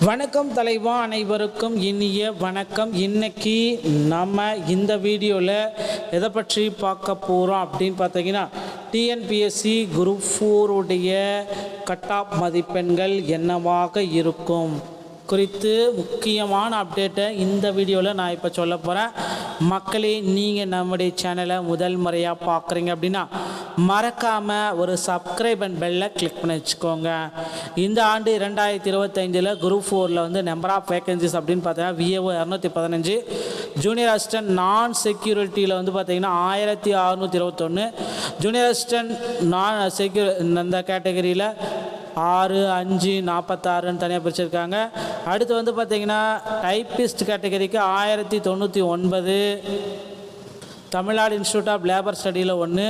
வணக்கம் தலைவா, அனைவருக்கும் இனிய வணக்கம். இன்னைக்கு நம்ம இந்த வீடியோவில் எதை பற்றி பார்க்க போகிறோம் அப்படின்னு பார்த்தீங்கன்னா, டிஎன்பிஎஸ்சி குரூப் 4 உடைய கட் ஆஃப் மதிப்பெண்கள் என்னவாக இருக்கும் குறித்து முக்கியமான அப்டேட்டை இந்த வீடியோவில் நான் இப்போ சொல்ல போகிறேன். மக்களே, நீங்கள் நம்முடைய சேனலை முதல் முறையாக பார்க்குறீங்க அப்படின்னா மறக்காமல் ஒரு சப்ஸ்கிரைப் அண்ட் பெல்லை கிளிக் பண்ணி வச்சுக்கோங்க. இந்த ஆண்டு 2025 குரூப் 4 வந்து நம்பர் ஆஃப் வேகன்சிஸ் அப்படின்னு பார்த்தீங்கன்னா விஏஓ 215, ஜூனியர் அசிஸ்டன்ட் நான் செக்யூரிட்டியில் வந்து பார்த்தீங்கன்னா 1621, ஜூனியர் அசிஸ்டன்ட் நான் அந்த கேட்டகரியில் 6, 5, 46 தனியாக பிரிச்சிருக்காங்க. அடுத்து வந்து பார்த்திங்கன்னா டைப்பிஸ்ட் கேட்டகரிக்கு 1099, தமிழ்நாடு இன்ஸ்டியூட் ஆஃப் லேபர் ஸ்டடியில் 1,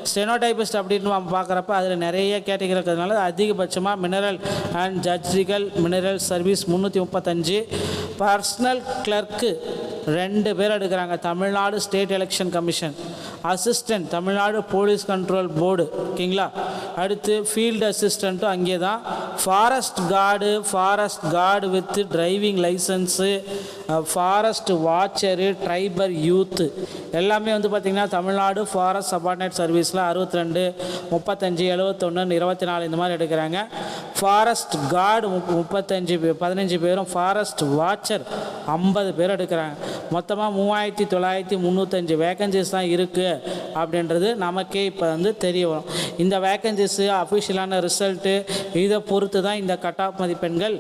ஸ்டெனோடைபிஸ்ட் அப்படின்னு நம்ம பார்க்குறப்ப அதில் நிறைய கேட்டகரி இருக்கிறதுனால அதிகபட்சமாக மினரல் அண்ட் ஜட்ஜிக்கல் மினரல் சர்வீஸ் 335, பர்சனல் கிளர்க்கு 2 பேர் எடுக்கிறாங்க, Tamil Nadu state election commission, assistant Tamil Nadu police control board, ஓகேங்களா. அடுத்து ஃபீல்டு அசிஸ்டண்ட்டும் அங்கே தான், forest guard with driving licence, forest watcher, tribal youth எல்லாமே வந்து பார்த்திங்கன்னா தமிழ்நாடு ஃபாரஸ்ட் சபார்டினேட் சர்வீஸில் 62, 35, 71, 24 இந்த மாதிரி எடுக்கிறாங்க. ஃபாரஸ்ட் கார்டு 15 பேரும், ஃபாரஸ்ட் வாட்சர் 50 பேர் எடுக்கிறாங்க. மொத்தமாக 3935 வேகன்சிஸ் தான் இருக்குது அப்படின்றது நமக்கே இப்போ வந்து தெரிய வரும். இந்த வேகன்சிஸு அஃபிஷியலான ரிசல்ட்டு இதை பொறுத்து தான் இந்த கட் ஆஃப் மதிப்பெண்கள்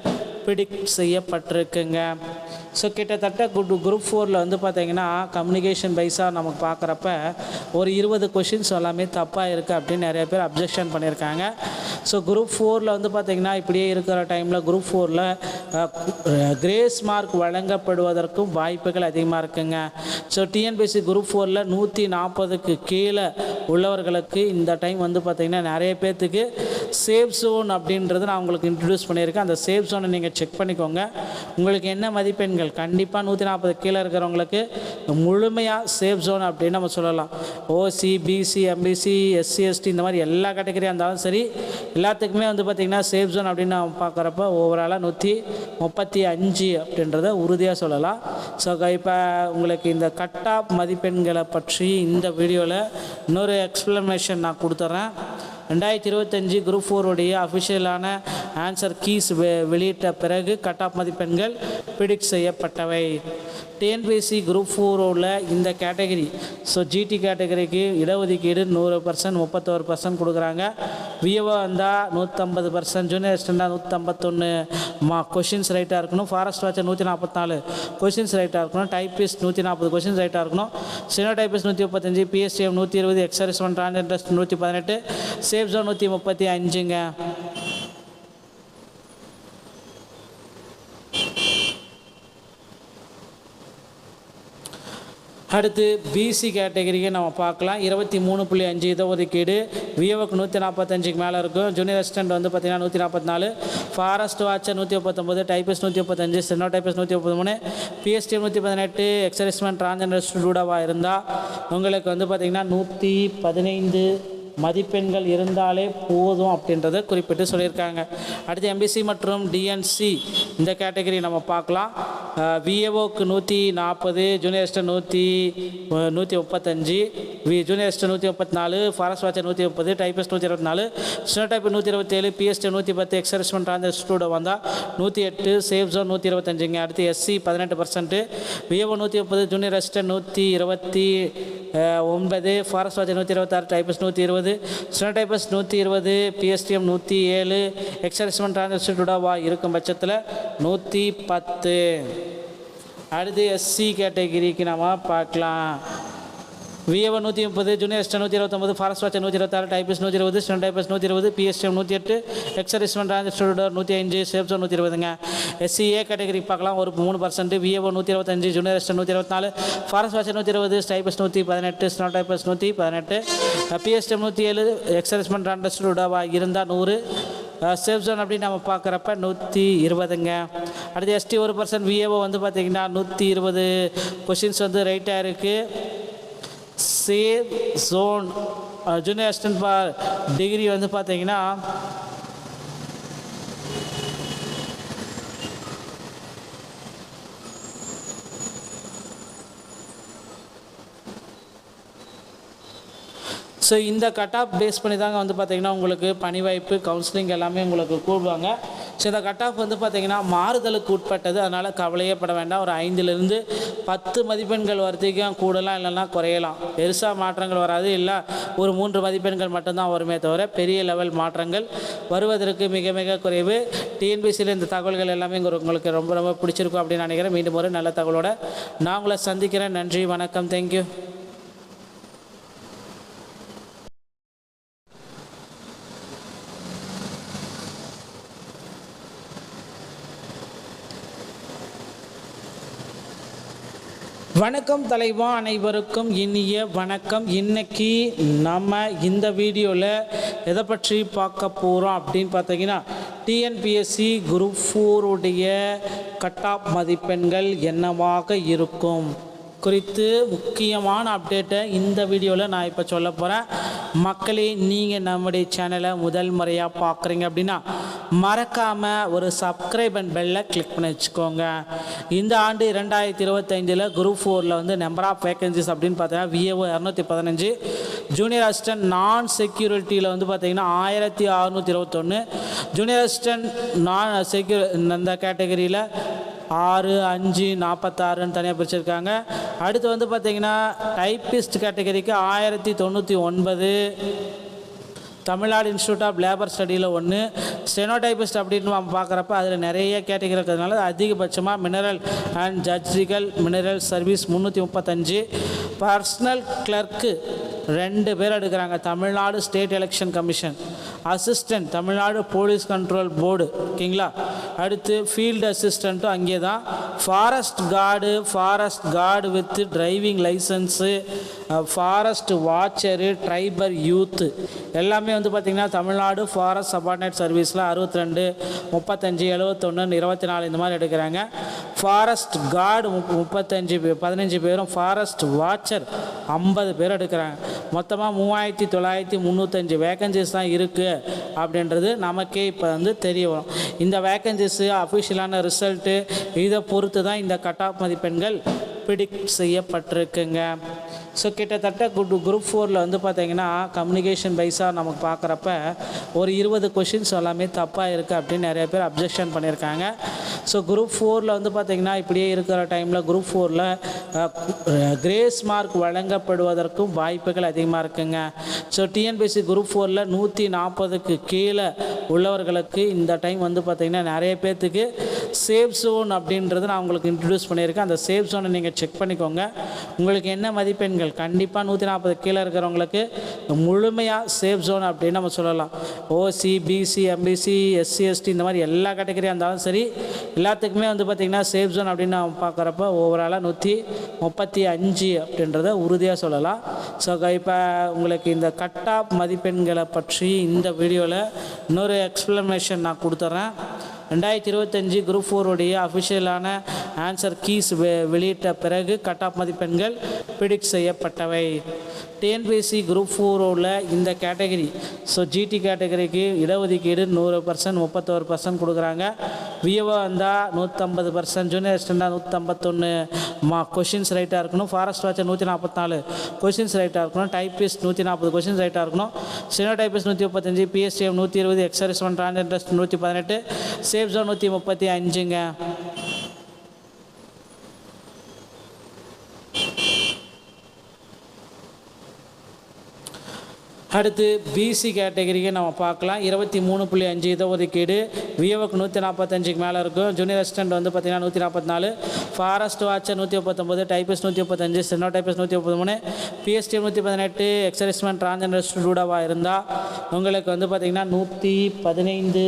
ப்ரிடிக்ட் செய்யப்பட்டிருக்குங்க. ஸோ கிட்டத்தட்ட குரூப் 4 வந்து பார்த்திங்கன்னா கம்யூனிகேஷன் வைஸாக நமக்கு பார்க்குறப்ப ஒரு 20 கொஷின்ஸ் எல்லாமே தப்பாக இருக்குது அப்படின்னு நிறைய பேர் அப்ஜெக்ஷன் பண்ணியிருக்காங்க. ஸோ குரூப் 4 வந்து பார்த்திங்கன்னா இப்படியே இருக்கிற டைமில் குரூப் 4 கிரேஸ் மார்க் வழங்கப்படுவதற்கும் வாய்ப்புகள் அதிகமாக இருக்குங்க. ஸோ டிஎன்பிஎஸ்சி குரூப் 4 140க்கு கீழே உள்ளவர்களுக்கு இந்த டைம் வந்து பார்த்திங்கன்னா நிறைய பேர்த்துக்கு சேஃப் ஜோன் அப்படின்றது நான் உங்களுக்கு இன்ட்ரடியூஸ் பண்ணியிருக்கேன். அந்த சேஃப் ஜோனை நீங்கள் செக் பண்ணிக்கோங்க. உங்களுக்கு என்ன மதிப்பெண்கள் கண்டிப்பாக 140 கீழே இருக்கிறவங்களுக்கு முழுமையாக சேஃப் ஜோன் அப்படின்னு நம்ம சொல்லலாம். ஓசி, பிசி, எம்பிசி, எஸ்சி, எஸ்டி இந்த மாதிரி எல்லா கேட்டகரியாக இருந்தாலும் சரி எல்லாத்துக்குமே வந்து பார்த்திங்கன்னா சேஃப் ஜோன் அப்படின்னு நம்ம பார்க்குறப்ப ஓவராலாக 135 அப்படின்றத உறுதியாக சொல்லலாம். ஸோ இப்போ உங்களுக்கு இந்த கட் ஆஃப் மதிப்பெண்களை பற்றி இந்த வீடியோவில் இன்னொரு எக்ஸ்பிளனேஷன் நான் கொடுத்துட்றேன். 2025 குரூப் 4 உடைய அஃபிஷியலான ஆன்சர் கீஸ் வெளியிட்ட பிறகு கட் ஆஃப் மதிப்பெண்கள் ப்ரிடிக்ட் செய்யப்பட்டவை. டிஎன்பிஎஸ்சி குரூப் 4 இந்த கேட்டகரி, ஸோ ஜிடி கேட்டகரிக்கு இடஒதுக்கீடு 100%, 31% கொடுக்குறாங்க. விஏஓ வந்தால் 150%, ஜூனியர் அசிஸ்டண்டாக 151 கொஷின்ஸ் ரைட்டாக இருக்கணும், ஃபாரஸ்ட் வாட்சர் 144 கொஷின்ஸ் ரைட்டாக இருக்கணும், டைப்பிஸ்ட் 140 கொஷின்ஸ் ரைட்டாக இருக்கணும், stenotypist 135, PSTM 120, ex-servicemen transgenders 118, safe zone 135ங்க. அடுத்து பிசி கேட்டகரிக்கு நம்ம பார்க்கலாம். 23.5 இடஒதுக்கீடு, விஏஓக்கு 145க்கு மேலே இருக்கும், ஜூனியர் அசிஸ்டன்ட் வந்து பார்த்திங்கன்னா 144, forest watcher 139, typist 135, stenotypist 133, PSTM 118, ex serviceman transgender ஸ்டூடெண்டாக இருந்தால் உங்களுக்கு வந்து பார்த்திங்கன்னா 115 மதிப்பெண்கள் இருந்தாலே போதும் அப்படின்றத குறிப்பிட்டு சொல்லியிருக்காங்க. அடுத்து எம்பிசி மற்றும் டிஎன்சி இந்த கேட்டகரி நம்ம பார்க்கலாம். விஏஓக்கு 140, junior assistant 135, junior assistant 134, forest watcher 130, typist 124, stenotype 127, PST 110, ex serviceman transgender student வந்தால் 108, சேஃப் ஜோன் 125ங்க. அடுத்து SC 18%, VAO 130, junior assistant 129, forest watcher 126, typist 120, stenotypist 120, PSTM 107, ex serviceman transgender ஸ்டூடெண்டாக இருக்கும் பட்சத்தில் 110. அடுத்து எஸ்சி கேட்டகிரிக்கு நம்ம பார்க்கலாம். VAO 130, junior assistant 129, forest watcher 126, typist 120, stenotypist 120, PSTM 108, ex serviceman transgender student 105, safe zone 120ங்க. எஸ்சிஏ கேட்டகரி பார்க்கலாம். ஒரு 3%, VAO 125, junior assistant 124, forest watcher 120, typist 118, stenotypist 118, PSTM 107, ex serviceman transgender ஸ்டூடெண்டாக இருந்தால் 100, சேஃப் ஜோன் அப்படின்னு நம்ம பார்க்குறப்ப 120ங்க. அடுத்து எஸ்டி 1%, விஏஓ வந்து பார்த்திங்கன்னா 120 கொஷின்ஸ் வந்து ரைட்டாக இருக்குது. Safe zone junior assistant degree வந்து பார்த்திங்கன்னா ஸோ இந்த கட் ஆஃப் பேஸ் பண்ணி தாங்க வந்து பார்த்திங்கன்னா உங்களுக்கு பணி வாய்ப்பு கவுன்சிலிங் எல்லாமே உங்களுக்கு கூடுவாங்க. ஸோ இந்த கட் ஆஃப் வந்து பார்த்திங்கன்னா மாறுதலுக்கு உட்பட்டது, அதனால் கவலையே பட வேண்டாம். ஒரு 5லிருந்து 10 மதிப்பெண்கள் வரைக்கும் கூடலாம் இல்லைன்னா குறையலாம். பெருசாக மாற்றங்கள் வராது, இல்லை ஒரு 3 மதிப்பெண்கள் மட்டும்தான் வருமே தவிர பெரிய லெவல் மாற்றங்கள் வருவதற்கு மிக மிக குறைவு. டிஎன்பிசியில் இந்த தகவல்கள் எல்லாமே உங்களுக்கு ரொம்ப ரொம்ப பிடிச்சிருக்கும் அப்படின்னு நினைக்கிறேன். மீண்டும் ஒரு நல்ல தகவலோட நான் உங்களை சந்திக்கிறேன். நன்றி, வணக்கம், தேங்க்யூ. வணக்கம் தலைவா, அனைவருக்கும் இனிய வணக்கம். இன்னைக்கு நம்ம இந்த வீடியோவில் எதை பற்றி பார்க்க போகிறோம் அப்படின்னு பார்த்தீங்கன்னா, டிஎன்பிஎஸ்சி குரூப் 4 உடைய கட் ஆஃப் மதிப்பெண்கள் என்னவாக இருக்கும் குறித்து முக்கியமான அப்டேட்டை இந்த வீடியோவில் நான் இப்போ சொல்ல போகிறேன். மக்களே, நீங்கள் நம்முடைய சேனலை முதல் முறையாக பார்க்குறீங்க அப்படின்னா மறக்காமல் ஒரு சப்ஸ்கிரைப் அண்ட் பெல்லை கிளிக் பண்ணி வச்சுக்கோங்க. இந்த ஆண்டு 2025 குரூப் 4 வந்து நம்பர் ஆஃப் வேகன்சிஸ் அப்படின்னு பார்த்தீங்கன்னா விஏஓ 215, ஜூனியர் அசிஸ்டன்ட் நான் செக்யூரிட்டியில் வந்து பார்த்திங்கன்னா 1621, ஜூனியர் அசிஸ்டன்ட் நான் அந்த கேட்டகரியில் 6, 5, 46ன்னு தனியாக பிரிச்சிருக்காங்க. அடுத்து வந்து பார்த்திங்கன்னா டைப்பிஸ்ட் கேட்டகரிக்கு 1099, தமிழ்நாடு இன்ஸ்டியூட் ஆஃப் லேபர் ஸ்டடியில் 1, ஸ்டெனோடைபிஸ்ட் அப்படின்னு நம்ம பார்க்குறப்ப அதில் நிறைய கேட்டகரி இருக்கிறதுனால அதிகபட்சமாக மினரல் அண்ட் ஜட்ஜிக்கல் மினரல் சர்வீஸ் 335, பர்சனல் கிளர்க்கு 2 பேர் எடுக்கிறாங்க, Tamil Nadu state election commission, assistant Tamil Nadu police control board, ஓகேங்களா. அடுத்து ஃபீல்டு அசிஸ்டண்ட்டும் அங்கே தான், forest guard with driving licence, forest watcher, tribal youth எல்லாமே வந்து பார்த்திங்கன்னா தமிழ்நாடு ஃபாரஸ்ட் சபார்டினேட் சர்வீஸில் 62, 35, 71, 24 இந்த மாதிரி எடுக்கிறாங்க. ஃபாரஸ்ட் கார்டு 15 பேரும், ஃபாரஸ்ட் வாட்சர் 50 பேர் எடுக்கிறாங்க. மொத்தமாக 3935 வேக்கன்சிஸ் தான் இருக்குது அப்படின்றது நமக்கே இப்போ வந்து தெரிய வரும். இந்த வேக்கன்சிஸு அஃபிஷியலான ரிசல்ட்டு இதை பொறுத்து தான் இந்த கட் ஆஃப் மதிப்பெண்கள் ப்ரிடிக்ட் செய்யப்பட்டிருக்குங்க. ஸோ கிட்டத்தட்ட குரூப் 4 வந்து பார்த்திங்கன்னா கம்யூனிகேஷன் வைஸாக நமக்கு பார்க்குறப்ப ஒரு 20 கொஷின்ஸ் எல்லாமே தப்பாக இருக்குது அப்படின்னு நிறைய பேர் அப்ஜெக்ஷன் பண்ணியிருக்காங்க. ஸோ குரூப் 4 வந்து பார்த்திங்கன்னா இப்படியே இருக்கிற டைமில் குரூப் 4 கிரேஸ் மார்க் வழங்கப்படுவதற்கும் வாய்ப்புகள் அதிகமாக இருக்குங்க. ஸோ டிஎன்பிஎஸ்சி குரூப் 4 140க்கு கீழே உள்ளவர்களுக்கு இந்த டைம் வந்து பார்த்திங்கன்னா நிறைய பேர்த்துக்கு சேஃப் ஜோன் அப்படின்றது நான் உங்களுக்கு இன்ட்ரடியூஸ் பண்ணியிருக்கேன். அந்த சேஃப் ஜோனை நீங்கள் செக் பண்ணிக்கோங்க. உங்களுக்கு என்ன மதிப்பெண்கள் கண்டிப்பாக 140 கீழே இருக்கிறவங்களுக்கு முழுமையாக சேஃப் ஜோன் அப்படின்னு நம்ம சொல்லலாம். ஓசி, பிசி, எம்பிசி, எஸ்சி, எஸ்டி இந்த மாதிரி எல்லா கேட்டகரியாக இருந்தாலும் சரி எல்லாத்துக்குமே வந்து பார்த்திங்கன்னா சேஃப் ஜோன் அப்படின்னு நம்ம பார்க்குறப்ப ஓவராலாக 135 அப்படின்றத உறுதியாக சொல்லலாம். ஸோ இப்போ உங்களுக்கு இந்த கட் ஆஃப் மதிப்பெண்களை பற்றி இந்த வீடியோவில் இன்னொரு எக்ஸ்ப்ளனேஷன் நான் கொடுத்துட்றேன். 2025 குரூப் 4 உடைய அஃபிஷியலான ஆன்சர் கீஸ் வெளியிட்ட பிறகு கட் ஆஃப் மதிப்பெண்கள் ப்ரிடிக்ட் செய்யப்பட்டவை. டிஎன்பிஎஸ்சி குரூப் 4 இந்த கேட்டகரி, ஸோ ஜிடி கேட்டகரிக்கு இடஒதுக்கீடு 100%, 31% கொடுக்குறாங்க. விஏஓ வந்தால் 150%, ஜூனியர் அசிஸ்டண்டாக 151 கொஷின்ஸ் ரைட்டாக இருக்கணும், ஃபாரஸ்ட் வாட்சர் 144 கொஷின்ஸ் ரைட்டாக இருக்கணும், டைப்பிஸ்ட் 140 கொஷின்ஸ் ரைட்டாக இருக்கணும், steno typist 135, PSTM 120, ex-servicemen transgenders 118, safe zone 135ங்க. அடுத்து பிசி கேட்டகரிக்கு நம்ம பார்க்கலாம். 23.5 இடஒதுக்கீடு, விஏஓக்கு 145க்கு மேலே இருக்கும். ஜூனியர் அசிஸ்டன்ட் வந்து பார்த்திங்கன்னா 144, forest watcher 139, typist 135, steno typist 133, PSTM 118, ex serviceman transgender ஸ்டூடெண்டாக இருந்தால் உங்களுக்கு வந்து பார்த்திங்கன்னா 115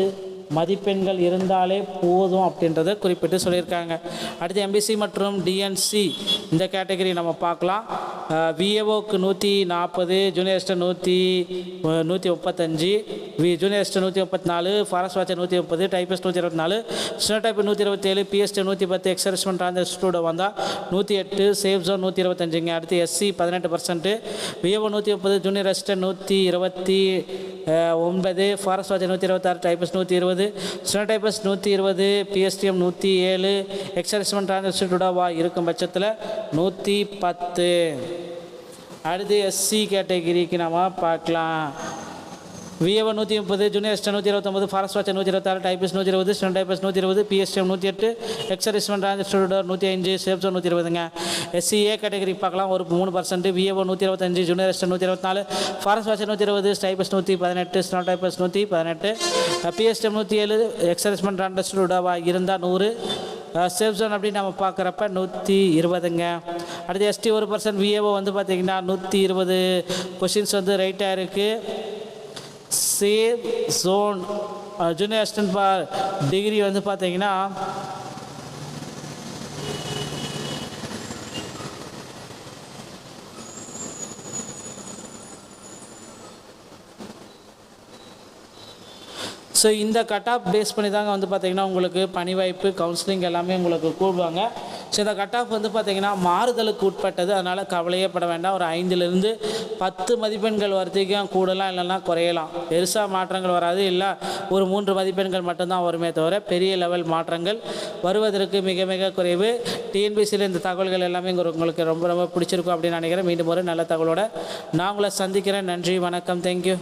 மதிப்பெண்கள் இருந்தாலே போதும் அப்படின்றத குறிப்பிட்டு சொல்லியிருக்காங்க. அடுத்து எம்பிசி மற்றும் டிஎன்சி இந்த கேட்டகரி நம்ம பார்க்கலாம். விஏஓக்கு 140, junior assistant 135, junior assistant 134, forest watcher 130, typist 124, steno type 127, PST 110, ex serviceman transgender student வந்தால் 108, சேஃப் ஜோன் 125ங்க. அடுத்து SC 18%, VAO 130, junior assistant 129, forest watcher 126, typist 120, steno typist 120, PSTM 107, ex serviceman transgender ஸ்டூடெண்டாக இருக்கும் பட்சத்தில் 110. அடுத்து எஸ்சி கேட்டகிரிக்கு நம்ம பார்க்கலாம். VAO 130, junior assistant 129, forest watcher 126, typist 120, steno typist 120, PSTM 108, எக்ஸரிஸ்மெண்ட் டிரான்ஸ்டர் 105, சேஃப் ஜோன் 120ங்க. எஸ்சிஏ கேட்டகரி பார்க்கலாம். ஒரு 3%. VAO 125, junior assistant 124, forest watcher 120, typist 118, steno typist 118, PSTM 107, எக்ஸரிஸ்மெண்ட் டிரான்ஸ்டர் இருந்தால் 100, சேஃப் ஜோன் அப்படின்னு நம்ம பார்க்குறப்ப 120ங்க. அடுத்து எஸ்டி 1%. விஏஓ வந்து பார்த்திங்கன்னா 120 கொஷின்ஸ் வந்து ரைட்டாக இருக்குது. Safe zone junior assistant degree வந்து பார்த்தீங்கன்னா ஸோ இந்த கட் ஆஃப் பேஸ் பண்ணி தாங்க வந்து பார்த்திங்கன்னா உங்களுக்கு பணி வாய்ப்பு கவுன்சிலிங் எல்லாமே உங்களுக்கு கூடுவாங்க. ஸோ இந்த கட் ஆஃப் வந்து பார்த்திங்கன்னா மாறுதலுக்கு உட்பட்டது. அதனால் கவலையே பட வேண்டாம். ஒரு 5லிருந்து 10 மதிப்பெண்கள் வரைக்கும் கூடலாம் இல்லைன்னா குறையலாம். பெருசாக மாற்றங்கள் வராது. இல்லை ஒரு 3 மதிப்பெண்கள் மட்டும்தான் வருமே தவிர பெரிய லெவல் மாற்றங்கள் வருவதற்கு மிக மிக குறைவு. டிஎன்பிசியில் இந்த தகவல்கள் எல்லாமே உங்களுக்கு ரொம்ப ரொம்ப பிடிச்சிருக்கும் அப்படின்னு நினைக்கிறேன். மீண்டும் ஒரு நல்ல தகவலோடு நான் உங்களை சந்திக்கிறேன். நன்றி, வணக்கம், தேங்க்யூ.